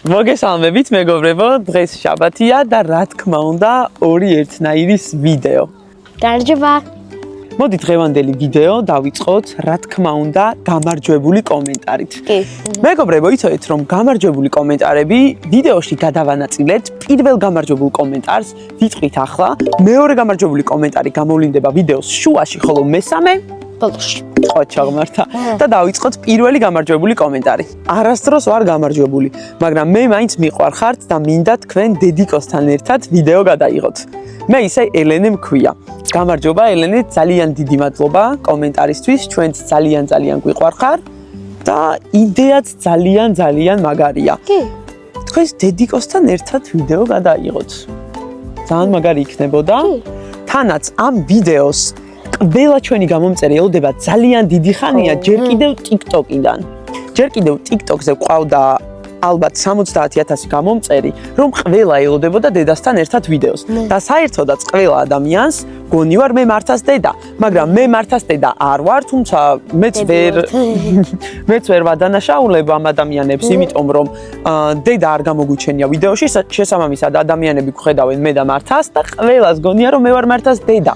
მოგესალმებით მეგობრებო, დღეს შაბათია და რა თქმა უნდა, ორი ერთნაირის ვიდეო. გამარჯობა. მოდი დღევანდელი ვიდეო დავიწყოთ, რა თქმა უნდა, გამარჯვებული კომენტარით. კი. მეგობრებო, იცოდეთ რომ გამარჯვებული კომენტარები ვიდეოში გადავანაწილეთ პირველ გამარჯვებულ კომენტარს, ვიტყვით ახლა, მეორე გამარჯვებული კომენტარი გამოვლინდება ვიდეოს შუაში, ხოლო მესამე ბოლოში. ხო, ჩაღმართა. და დავიწყოთ პირველი გამარჯვებული კომენტარი. არასდროს ვარ გამარჯვებული, მაგრამ მე მაინც მიყვარხართ და მინდა თქვენ დედიკოსთან ერთად ვიდეო გადაიღოთ. მე ისე ელენე მქვია. გამარჯობა ელენე, ძალიან დიდი მადლობა კომენტარისთვის, ჩვენც ძალიან გვიყვარხარ და იდეაც ძალიან მაგარია. კი. თქვენს დედიკოსთან ერთად ვიდეო გადაიღოთ. ძალიან მაგარი იქნებოდა. თანაც ამ ვიდეოს ყველა ჩვენი გამომწერი ელოდება ძალიან დიდი ხანია ჯერ კიდევ TikTok-იდან. ჯერ კიდევ TikTok-ზე ყავდა ალბათ 70,000 გამომწერი, რომ ყველა ელოდებოდა დედასთან ერთად ვიდეოს. და საერთოდაც ყველა ადამიანს გონი ვარ მე მართას დედა, მაგრამ მე მართას დედა არ ვარ, თუმცა მეც ვერ ვადანაშაულებ ამ ადამიანებს, იმიტომ რომ დედა არ გამოგვიჩენია ვიდეოში, შესაბამისად ადამიანები გვხედავენ მე და მართას და ყველას გონია რომ მე ვარ მართას დედა.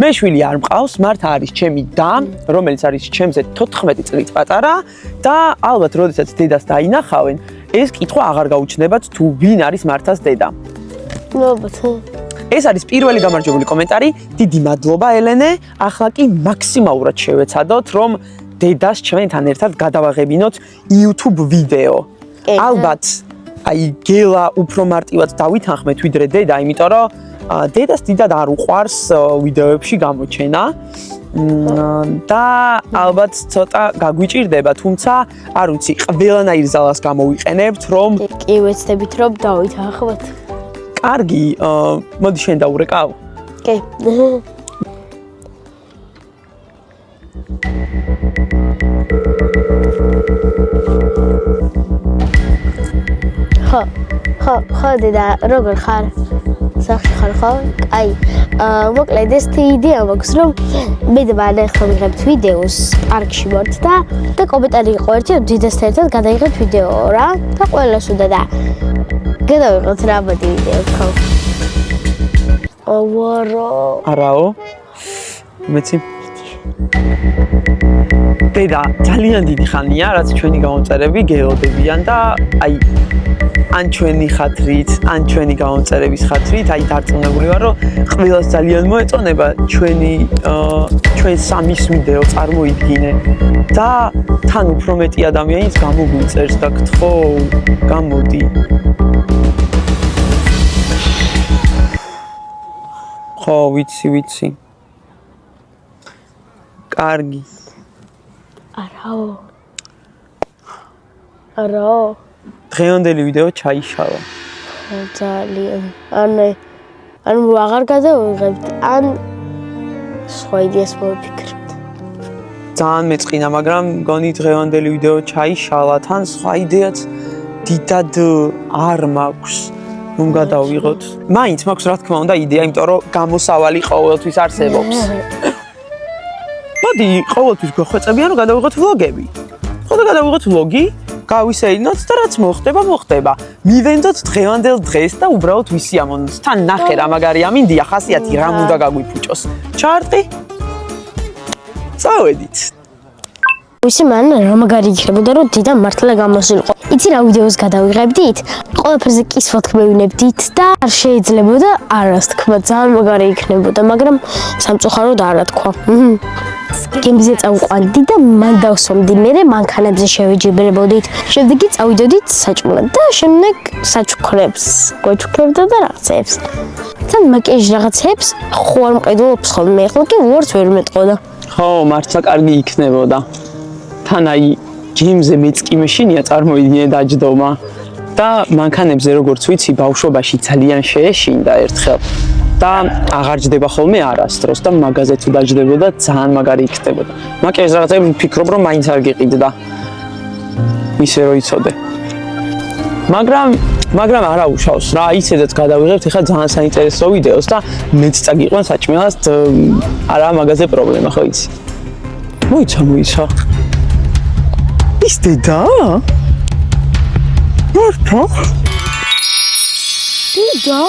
მე შვილი არ მყავს, მართა არის ჩემი და, რომელიც არის ჩემზე 14 წლით პატარა და ალბათ როდესაც დედას დაინახავენ, ეს კითხვა აღარ გაუჩნდებათ თუ ვინ არის მართას დედა. ეს არის პირველი გამარჯვებული კომენტარი. დიდი მადლობა ელენე. ახლა კი მაქსიმალურად შევეცადოთ, რომ დედას ჩვენთან ერთად გადავაღებინოთ YouTube ვიდეო. ალბათ აი გელა უფრო მარტივად დავითანხმეთ ვიდრე დედა, იმიტომ რომ დედას დიდად არ უყვარს ვიდეოებში გამოჩენა და ალბათ ცოტა გაგვიჭირდება, თუმცა არ ვიცი, ყველანაირ ზალას გამოვიყენებთ, რომ კი ვეცდებით რომ დავითანხმოთ. კარგი, მოდი შენ დაურეკავ. კი. ხო, დედა, როგორ ხარ? სახი ხარ ხო? აი, მოკლედ ეს იდეა მაქვს, რომ მე და მან ახლა ვიღებთ ვიდეოს პარკში ვართ და კომენტარი იყო ერთი, რომ დიდასთან ერთად გადაიღეთ ვიდეო რა და ყველას უნდა და გადავიღოთ რა მოდი ვიდეო ხო? არაო? მეცი დედა ძალიან დიდი ხანია, რაც ჩვენი გამომწერები გეელოდებიან და აი ან ჩვენი ხათრით, ან ჩვენი გამომწერების ხათრით, აი დარწმუნებული ვარ, რომ ყველას ძალიან მოეწონება ჩვენ სამის ვიდეო წარმოიდგინე და თან უფრო მეტი ადამიანის გამოგვიწერს და გთხოვ, გამოდი. ხო, ვიცი. კარგი. არაო. დღევანდელი ვიდეო ჩაიშალა. ძალიან. ანუ აღარ გადავიღებთ, ან სხვა იდეას მოვიფიქრებთ. ძალიან მეწყინა, მაგრამ გონი დღევანდელი ვიდეო ჩაიშალა, თან სხვა იდეაც დიდად არ მაქვს, რომ გადავიღოთ. მაინც მაქვს რა თქმა უნდა იდეა, იმიტომ რომ გამოსავალი ყოველთვის არსებობს. მოდი ყოველთვის გვეხვეწებიან, რომ გადავიღოთ ვლოგები. ხო და გადავიღოთ ვლოგი. გავისეირნოთ და რაც მოხდება. მივენდოთ დღევანდელ დღეს და უბრალოდ ვისიამოვნოთ. თან ნახე რა მაგარი ამინდია, ხასიათი რამ უნდა გაგვიფუჭოს. ჩარტი? წავედით. ვისი მან რა მაგარი იქნებოდა, რომ დიდა მართლა გამოსულიყო. იცი რა ვიდეოს გადავიღებდით? ყველაფერზე კის ფოტკმევინებდით და არ შეიძლებოდა არას თქვა, ძალიან მაგარი იქნებოდა, მაგრამ სამწუხაროდ არა თქვა. გემზე წავყვანდი და მან დავსვამდი, მერე მანქანებზე შევეჯიბრებოდით. შემდეგი წავიდოდით საჭმელად და შემდეგ საჩუქრებს. გვაჩუქრებდა და რაღაცებს. თან მაკიაჟ რაღაცებს ხო არ მყიდულობს ხოლმე, ახლა კი ვორც ვერ მეტყოდა. ხო, მართლა კარგი იქნებოდა. თან აი გემზე მეც კი მეშინია წარმოიდგინე დაჯდომა და მანქანებზე როგორც ვიცი, ბავშვობაში ძალიან შეეშინდა ერთხელ. და აღარ ჯდება ხოლმე არასდროს და მაგაზე თუ დაჯდებოდა ძალიან მაგარი იქნებოდა. მაკიაჟ რაღაცები ვფიქრობ რომ მაინც არ გიყიდდა. ისე რომ იცოდე. მაგრამ მაგრამ არა უშავს რა, ისედაც გადავიღებთ ეხლა ძალიან საინტერესო ვიდეოს და მეც წაგიყვან საჭმელას არა მაგაზე პრობლემა ხო იცი. მოიცა. ის დედა? მარტო? დედა?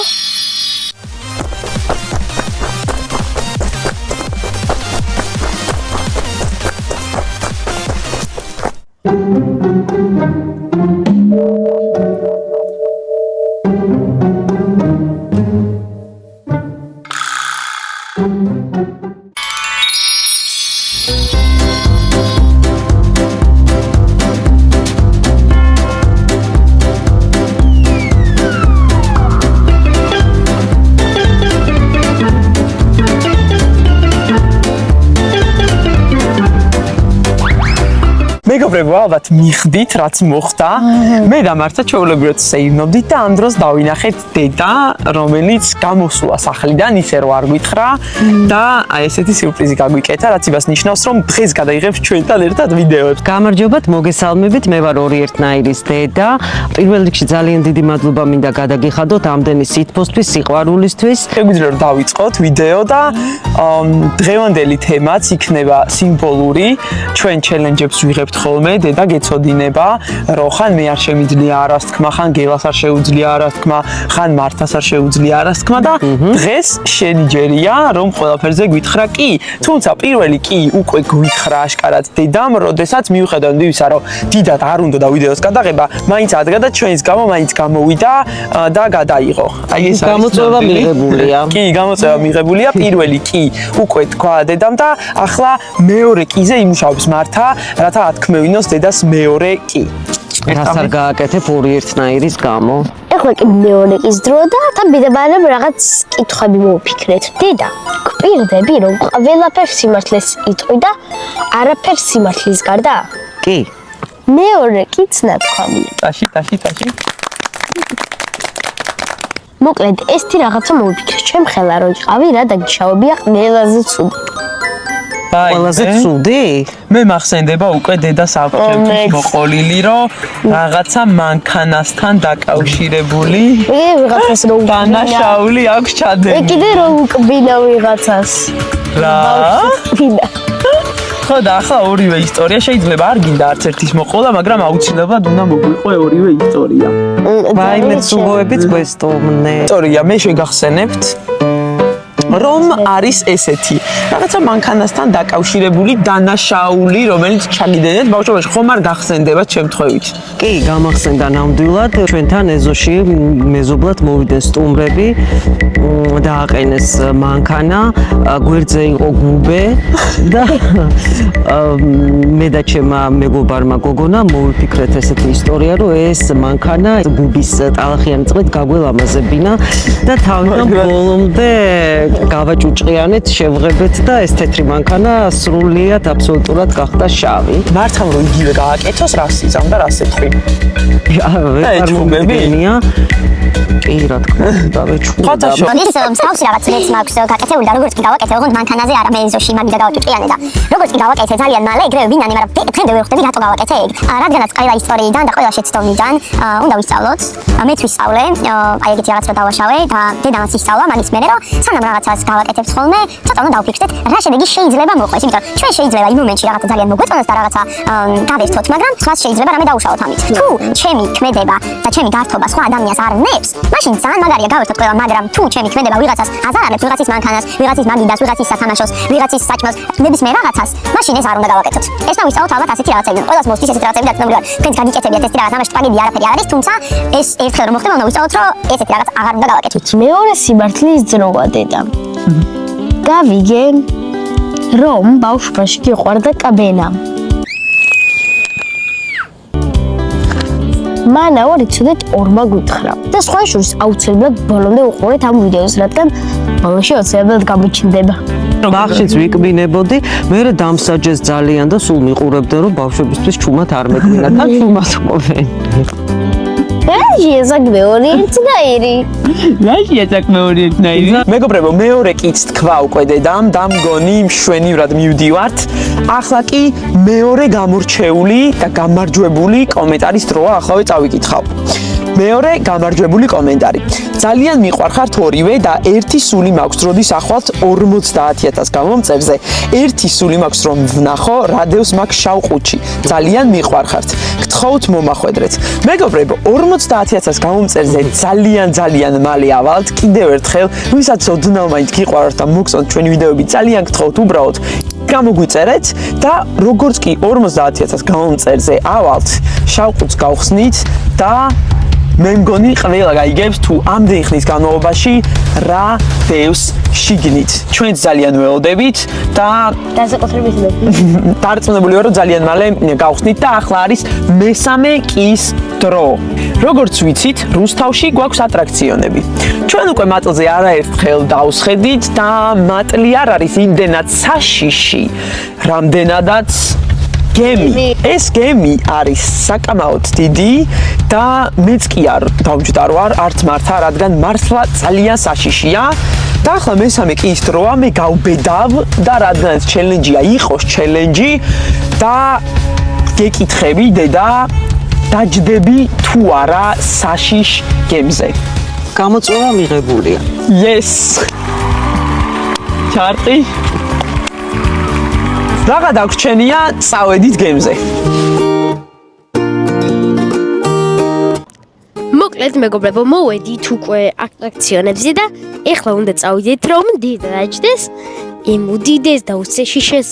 მეგობრებო, ალბათ მიხდით, რაც მოხდა. მე და მართა ჩვეულებრივად სეირნობდით და ამ დროს დავინახეთ დედა, რომელიც გამოსულა სახლიდან, ისე რომ არ გითხრა და აი ესეთი სიურპრიზი გაგვიკეთა, რაც იმას ნიშნავს, რომ დღეს გადაიღებთ ჩვენთან ერთად ვიდეოებს. გამარჯობათ, მოგესალმებით, მე ვარ ორიერთნაირის დედა. პირველ რიგში ძალიან დიდი მადლობა მინდა გადაგიხადოთ ამდენი სითბოსთვის, სიყვარულისთვის. შეგვიძლია რომ დავიწყოთ ვიდეო და დღევანდელი თემაც იქნება სიმბოლური. ჩვენ ჩელენჯებს ვიღებთ ხოლმე, დედა გეცოდინება, რომ ხან მე არ შემიძლია არას თქმა, ხან გელას არ შეუძლია არას თქმა, ხან მართას არ შეუძლია არას თქმა და დღეს შენი ჯერია, რომ ყველაფერზე გვითხრა კი, თუმცა პირველი კი უკვე გვითხრა აშკარად დედამ, როდესაც მიუხედავად იმისა, რომ დიდად არ უნდა ვიდეოს გადაღება, მაინც ადგა და ჩვენს გამო მაინც გამოვიდა და გადაიღო. აი ეს გამოწვევა მიღებულია. კი, გამოწვევა მიღებულია, პირველი კი უკვე თქვა დედამ და ახლა მეორე კიზე იმუშავებს მართა, რათა ათქმევინოს დედას მეორე კი. რას არ გააკეთებ ორიერთნაირის გამო? ეხლა კი მეორე ის დრო და თან მიდაბარებ რაღაც კითხვები მოვფიქრეთ. დედა, გვპირდები რომ ყველაფერს სიმართლეს იტყვი და არაფერს სიმართლის გარდა? კი. მეორე კიც ნათქვამია. ტაში. მოკლედ, ეს თი რაღაცა მოვიფიქრე. ჩემ ხელა რო იყავი რა დაგიშავებია ყველაზე ცუდი. ყველაზე ცუდი? მე მახსენდება უკვე დედას აღწევთვის მოყოლილი, რომ რაღაცა მანქანასთან დაკავშირებული ვიღაცას რო დანაშაული აქვს ჩადებული. კიდე რო უკბინა ვიღაცას. რა? ვინა. ხო და ახლა ორივე ისტორია შეიძლება არ გინდა არც ერთის მოყოლა, მაგრამ აუცილებლად უნდა მოგვიყო ორივე ისტორია. ვაიმე ცუგოებიც გვესტუმნე. ისტორია მე შეგახსენებთ რომ არის ესეთი რაღაცა მანქანასთან დაკავშირებული დანაშაული, რომელიც ჩაგიდენეთ ბავშვობაში, ხომ არ გახსენდება შემთხვევით? კი, გამახსენდა ნამდვილად. ჩვენთან ეზოში მეზობლად მოვიდნენ სტუმრები, დააყენეს მანქანა, გვერდზე იყო გუბე და მე და ჩემმა მეგობარმა გოგონა მოვიფიქრეთ ესეთი ისტორია, რომ ეს მანქანა გუბის ტალახიანი წყლით გაგველამაზებინა და თავიდან ბოლომდე გავაჭუჭყიანეთ, შევღებეთ და ეს თეთრი მანქანა სრულიად აბსოლუტურად გახდა შავი. მართალ რომ იგივე გააკეთოს, რას იზამ და რას ეთქვი? არ მომგენია. კი, რა თქმა უნდა, ვეჩხუბდა. ის მსგავსი რაღაც მეც მაქვს გაკეთებული და როგორც კი გავაკეთე, ოღონდ მანქანაზე არა, მე ეზოში მაგიდა გავაჭუჭყიანე და როგორც კი გავაკეთე ძალიან მალე, ეგრევე ვინანი, მაგრამ დღემდე ვერ ხვდები რატო გავაკეთე ეგ. რადგანაც ყველა ისტორიიდან და ყველა შეცდომიდან უნდა ვისწავლოთ. მეც ვისწავლე, აი ეგეთი რაღაც რა დავაშავე და დედამაც ისწავლა მანის მერე, რომ სანამ რაღაცას გავაკეთებს ხოლმე, ცოტა უნდა დავფიქრდეთ, რა შედეგი შეიძლება მოხდეს, იმიტომ რომ ჩვენ შეიძლება იმ მომენტში რაღაცა ძალიან მოგვეწონოს და რაღაცა გავერთოთ, მაგრამ სხვას შეიძლება რამე დაუშავოთ ამით. თუ ჩემი ქმედება და ჩემი გართობა სხვა ადამიანს არ ნებს, მაშინ ძალიან მაგარია გავერთოთ ყველა, მაგრამ თუ ჩემი ქმედება ვიღაცას აზარალებს, ვიღაცის მანქანას, ვიღაცის მაგიდას, ვიღაცის სასამაშოს, ვიღაცის საჭმელს, ნებისმიერ რაღაცას, მაშინ ეს არ უნდა გავაკეთოთ. ეს და ვისწავლოთ ალბათ ასეთი რაღაცები. ყველას მოსდის ესეთი რაღაცები და ცნობილია. თქვენც გაგიკეთებიათ ეს რაღაც, ამაში ტრაგედია არაფერი არ არის, თუმცა ეს ერთხელ რომ მოხდება, უნდა ვისწავლოთ, რომ ესეთი რაღაც აღარ უნდა გავაკეთოთ. მეორე სიმართლის ძროა დედა. გავიგე რომ ბავშვობაში გიყვარდა კაბენა. მანაო რიცოდეთ ორმა გითხრა და სხვა შორის აუცილებლად ბოლომდე უყურეთ ამ ვიდეოს, რადგან ბოლოში აუცილებლად გამოჩნდება. ბავშვიც ვიკბინებოდი, მე დამსაჯეს ძალიან და სულ მიყურებდნენ, რომ ბავშვებისთვის ჩუმად არ მეკვინა და ჩუმად ყოფენ. რაშია საქმე ორიენტნაირი? რაშია საქმე ორიენტნაირი? მეგობრებო, მეორე კიც თქვა უკვე დედამ და მგონი მშვენივრად მივდივართ. ახლა კი მეორე გამორჩეული და გამარჯვებული კომენტარის დროა, ახლა წავიკითხავ. მეორე გამარჯვებული კომენტარი. ძალიან მიყვარხართ ორივე და ერთი სული მაქვს, როდის ახვალთ 50000 გამომწერზე. ერთი სული მაქვს რომ ვნახო, რადევს მაქვს შავ ყუთში. ძალიან მიყვარხართ. გთხოვთ მომახვედრეთ. მეგობრებო, 50000 გამომწერზე ძალიან მალე ავალთ. კიდევ ერთხელ, ვისაც ოდნავ მაინც გიყვართ და მოგწონთ ჩვენი ვიდეოები, ძალიან გთხოვთ უბრალოდ გამოგვიწერეთ და როგორც კი 50000 გამომწერზე ავალთ, შავ ყუთს გავხსნით და მე მგონი ყველა გაიგებს თუ ამდენი ხნის განმავლობაში რა დევს შიგნით. ჩვენც ძალიან ველოდებით და დასაკუთრებით მე. დარწმუნებული ვარ რომ ძალიან მალე გავხსნით და ახლა არის მესამე კის დრო. როგორც ვიცით, რუსთავში გვაქვს ატრაქციონები. ჩვენ უკვე მატლზე არაერთხელ დავსხედით და მატლი არ არის იმდენად საშიში, რამდენადაც გემი. ეს გემი არის საკამაოდ დიდი და მეც კი არ დავმჯდარ ვარ არც მართა, რადგან მართლა ძალიან საშიშია. და ახლა მესამე კის დროა, მე გავბედავ და რადგანაც ჩელენჯია, იყოს ჩელენჯი და გეკითხები დედა დაჯდები თუ არა საშიშ გემზე. გამოწვევა მიღებულია. Yes. ჩარტი. რაღა დაგვრჩენია, წავედით გემზე. მოკლედ მეგობრებო, მოვედით უკვე ატრაქციონებზე და ეხლა უნდა წავიდეთ რომ დედა დაჯდეს, ემუდიდეს და უსეშიშეს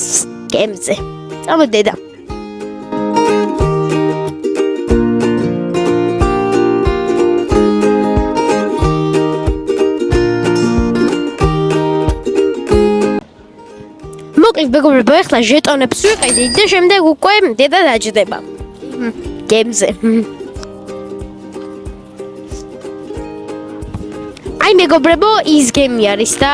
გემზე. წამოდი დედა. მოკლედ მეგობრებო, ეხლა ჟეტონებს ვიყიდით და შემდეგ უკვე დედა დაჯდება გემზე. აი მეგობრებო, ის გემი არის და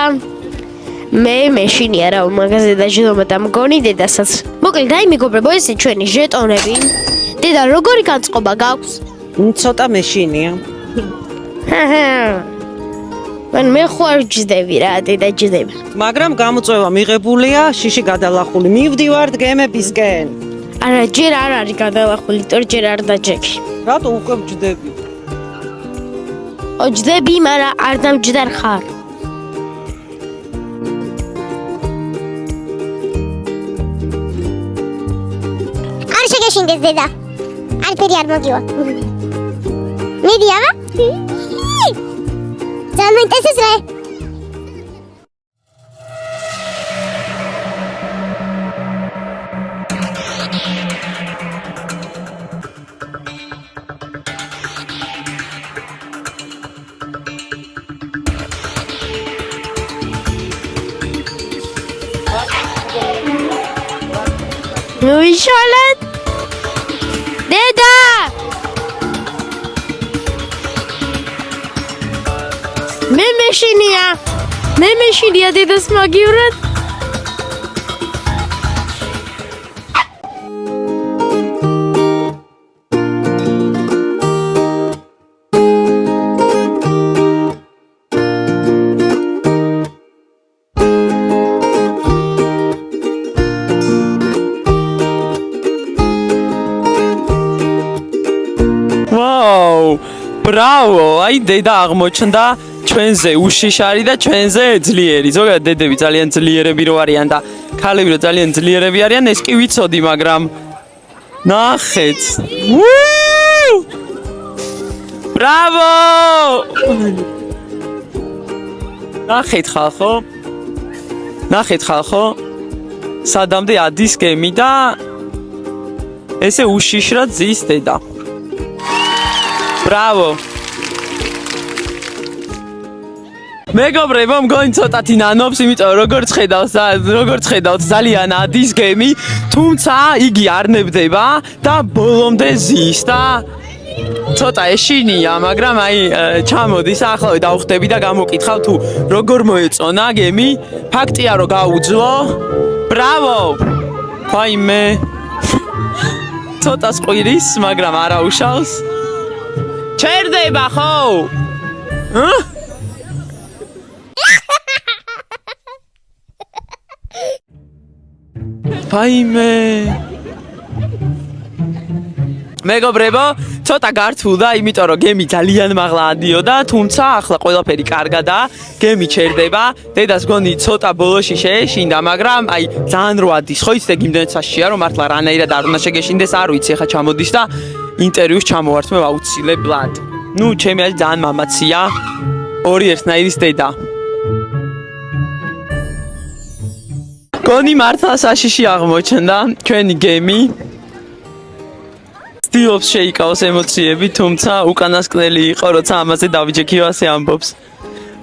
მე მეშინია რა მაგაზე დაჯდომა და მგონი დედასაც. მოკლედ აი მეგობრებო, ესე ჩვენი ჟეტონები. დედა როგორი განწყობა გაქვს? ცოტა მეშინია. მან მე ხوار ჯდები რა, დედა ჯდება. მაგრამ გამოწვევა მიღებულია, შიში გადალახული. მივდივართ გემებისკენ. არა, ჯერ არ არის გადალახული, თორე ჯერ არ დაჯექი. რატო უკვე ჯდები? ოჯდები, მაგრამ არ დამჯდარ ხარ. არ შეგეშინდეს დედა. არაფერი არ მოგივა. მიდი აბა. ძალიან წესეს რა. მოვიშალეთ. დედა! მე მეშინია დედას მაგივრად. ვაუ! ბრავო! აი დედა აღმოჩნდა ჩვენზე უშიშარი და ჩვენზე ძლიერი. ზოგადად დედები ძალიან ძლიერები რო არიან და ქალები რო ძალიან ძლიერები არიან, ეს კი ვიცოდი, მაგრამ ნახეთ. ბრავო! ნახეთ ხალხო. სადამდე ადის გემი და ესე უშიშრად ზის დედა. ბრავო! მეგობრებო, მგონი ცოტათი ნანობს, იმიტომ როგორც ხედავთ, ძალიან ადის გემი, თუმცა იგი არ ნებდება და ბოლომდე ზის და ცოტა ეშინია, მაგრამ აი ჩამოდის, ახლა დავხვდები და გამოკითხავ თუ როგორ მოეწონა გემი. ფაქტია რომ გაუძლო. ბრავო! ვაიმე. ცოტა სყვირის, მაგრამ არა უშავს. ჩერდება ხო? ვაიმე. მეგობრებო, ცოტა გართულდა, იმიტომ რომ გემი ძალიან მაღლა ადიოდა, თუმცა ახლა ყველაფერი კარგადაა, გემი ჩერდება. დედას გონი ცოტა ბოლოში შეეშინდა, მაგრამ აი ძალიან რო ადის, ხო იცით იმდენად საშიშია, რომ მართლა რანაირად არ უნდა შეგეშინდეს, არ ვიცი, ახლა ჩამოდის და ინტერვიუს ჩამოვართმევ აუცილებლად. ნუ, ჩემი არის ძალიან მამაცია. ორი ერთნაირის დედა. გონი მართლა საშიში აღმოჩნდა ჩვენი გემი. ცდილობს შეიკავოს ემოციები, თუმცა უკანასკნელი იყო, როცა ამაზე დავიჯექი ასე ამბობს.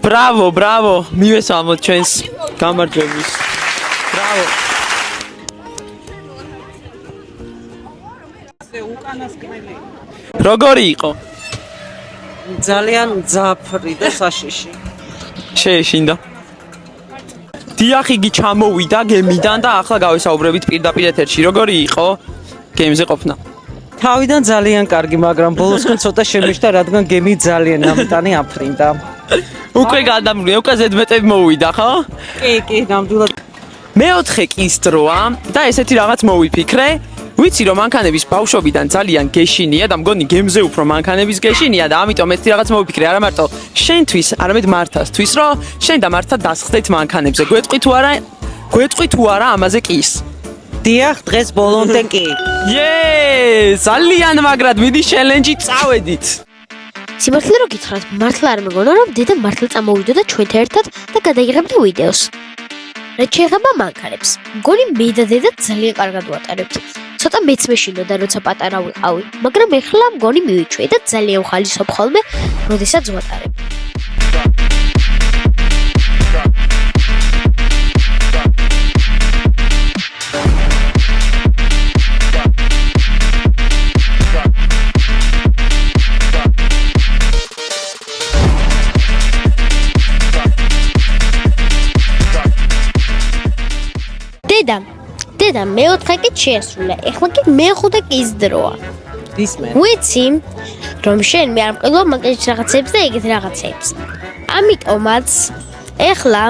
ბრავო, ბრავო, მივესალმოთ ჩვენს გამარჯვებას. ბრავო. როგორი იყო? ძალიან ძაფრი და საშიში. შეეშინდა. დიახ, იგი ჩამოვიდა გემიდან და ახლა გავისაუბრებით პირდაპირ ეთერში. როგორი იყო გემზე ყოფნა? თავიდან ძალიან კარგი, მაგრამ ბოლოს ხო ცოტა შემიშთა, რადგან გემი ძალიან ნამდვილი აფრინდა. უკვე გადამრული, უკვე ზედმეტები მოვიდა, ხო? კი, ნამდვილად. მეოთხე კის დროა და ესეთი რაღაც მოვიფიქრე. ვიცი რომ მანქანების ბავშვობიდან ძალიან გეშინია და მგონი გემზე უფრო მანქანების გეშინია და ამიტომ ესეთი რაღაც მოვიფიქრე, არა მარტო შენთვის, არამედ მართასთვის, რომ შენ და მართა დასხდეთ მანქანებზე. გვეტყვი თუ არა ამაზე კის? დიახ, დღეს ბოლომდე კი. ძალიან მაგრად მიდი ჩელენჯი წავედით. სიმართლე რომ გითხრათ, მართლა არ მეგონა რომ დედა მართლა წამოვიდოდა ჩვენთან ერთად და გადაიღებდა ვიდეოს. რაც შეეხება მანქანებს, მგონი მე და დედა ძალიან კარგად ვატარებთ. ცოტა მეც მეშინოდა როცა პატარა ვიყავი, მაგრამ ეხლა მგონი მივიჩვე და ძალიან ვხალისობ ხოლმე, როდესაც ვატარებ. დედა მეოთხე კი შეასრულა. ეხლა კი მეხუთე კის დროა. ისმენ. ვიცი, რომ შენ მე არ მყიდვა მაგის რაღაცებს და ეგეთ რაღაცებს. ამიტომაც ეხლა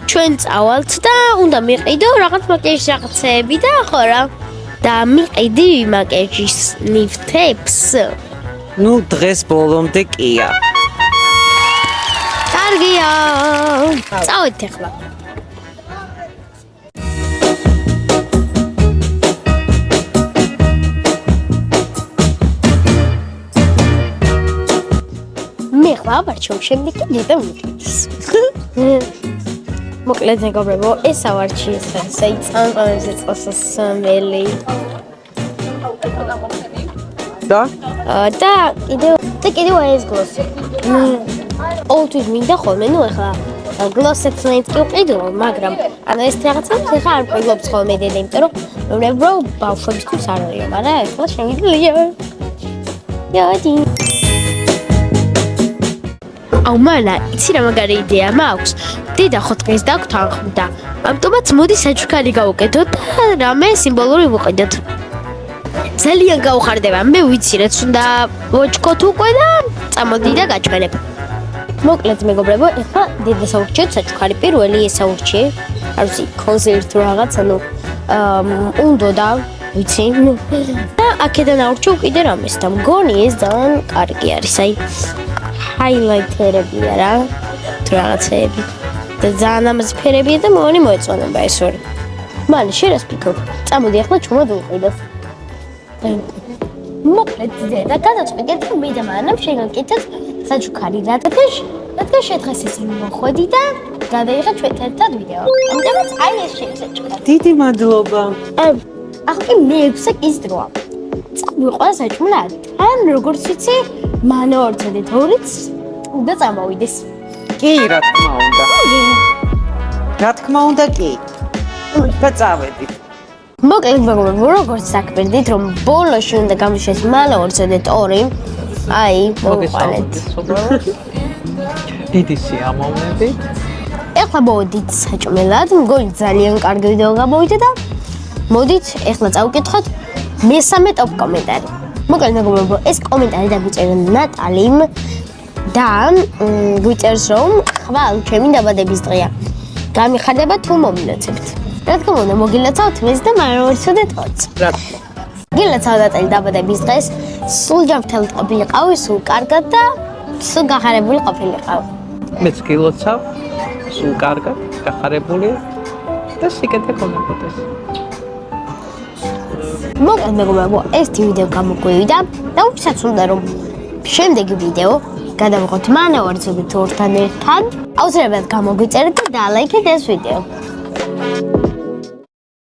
ჩვენ წავალთ და უნდა მიყიდო რაღაც მაგის რაღაცები და ხო რა. და მიყიდი მაგის ნივთებს. ნუ დღეს ბოლომდე კია. კარგია. წავედით ეხლა. მე ხლა ვარჩევ შემდეგ და დედა მიყიდის. მოკლედ მეგობრებო, ეს ავარჩი ესე წამყვანებზე წასასმელი. და კიდევ ეს გლოსი. ყოველთვის მინდა ხოლმე, ნუ ეხლა გლოსებს ნაიც კი ვყიდო, მაგრამ ანუ ეს რაღაცებს ეხლა არ ვყიდობთ ხოლმე დედა, იმიტომ რომ ბავშვებისთვის არ არისო, მაგრამ ეხლა შემიძლია. იადი. აუ მანა, იცი რა მაგარი იდეა მაქვს. დედა ხო დღეს დაგთანხმდა. ამიტომაც მოდი საჩუქარი გავუკეთოთ და რამე სიმბოლური ვუყიდოთ. ძალიან გავხარდება. მე ვიცი რაც უნდა ვოჩქოთ უკვე და წამოდი და გაჩვენებ. მოკლედ მეგობრებო, ეხლა დედას აურჩიოთ საჩუქარი. პირველი ეს აურჩიე. არ ვიცი, კონსერტ რაღაც, ანუ უნდა და ვიცი. და აქედან აურჩევ კიდე რამეს და მგონი ეს ძალიან კარგი არის. აი ჰაილაითერებია რა, თუ რაღაცეები. და ძალიან ამაზე ფერებია და მოვანი მოეწონება ეს ორი. მალე შენ ფიქრობ, წამოდი ახლა ჩუმად ვუყიდოთ. მოკლედ დედა გადაწყვეტეთ რომ მე და მანამ შეგაკეთეთ საჩუქარი რადგან შეთხეს ისინი მოხვედი და გადაიღეთ ჩვენთან ერთად ვიდეო. ამიტომაც აი ეს შეგვიძლია. დიდი მადლობა. ახლა კი მე-6 კის დროა. წავიყვა საჭმლად. ან როგორც ვიცი, მანო 2-2-იც და წამოვიდეს. კი, რა თქმა უნდა. რა თქმა უნდა კი. და წავედით. მოკლედ მეგობრებო, როგორც საქმედით, რომ ბოლოში უნდა გამიშეს მანო 2-2. აი, მოვიყვანეთ. დიდი სიამოვნები. ეხლა მოვიდით საჭმელად, მგონი ძალიან კარგი ვიდეო გამოვიდა და მოდით ეხლა წავკითხოთ მესამე ტოპ კომენტარი. მოკლედ მეგობრებო, ეს კომენტარი დაგვიწერა ნატალიმ და გვიწერს რომ ხვალ ჩემი დაბადების დღეა. გამიხარდება თუ მომილოცებთ. რა თქმა უნდა, მოგილოცავთ მეც და მანო 2-2. გილაც ავდატელი დაბადების დღეს სულ ჯანმრთელად ყოფილიყავი, სულ კარგად და სულ გახარებული ყოფილიყავ. მეც გილოცავ, სულ კარგად, გახარებული და სიკეთე გქონებოდეს. მოკლედ მეგობრებო, ეს ვიდეო გამოგვივიდა და ვფიქრობ უნდა რომ შემდეგი ვიდეო გადავიღოთ მანავარცობით ორთან ერთად. აუცილებლად გამოგვიწერეთ და დალაიქეთ ეს ვიდეო.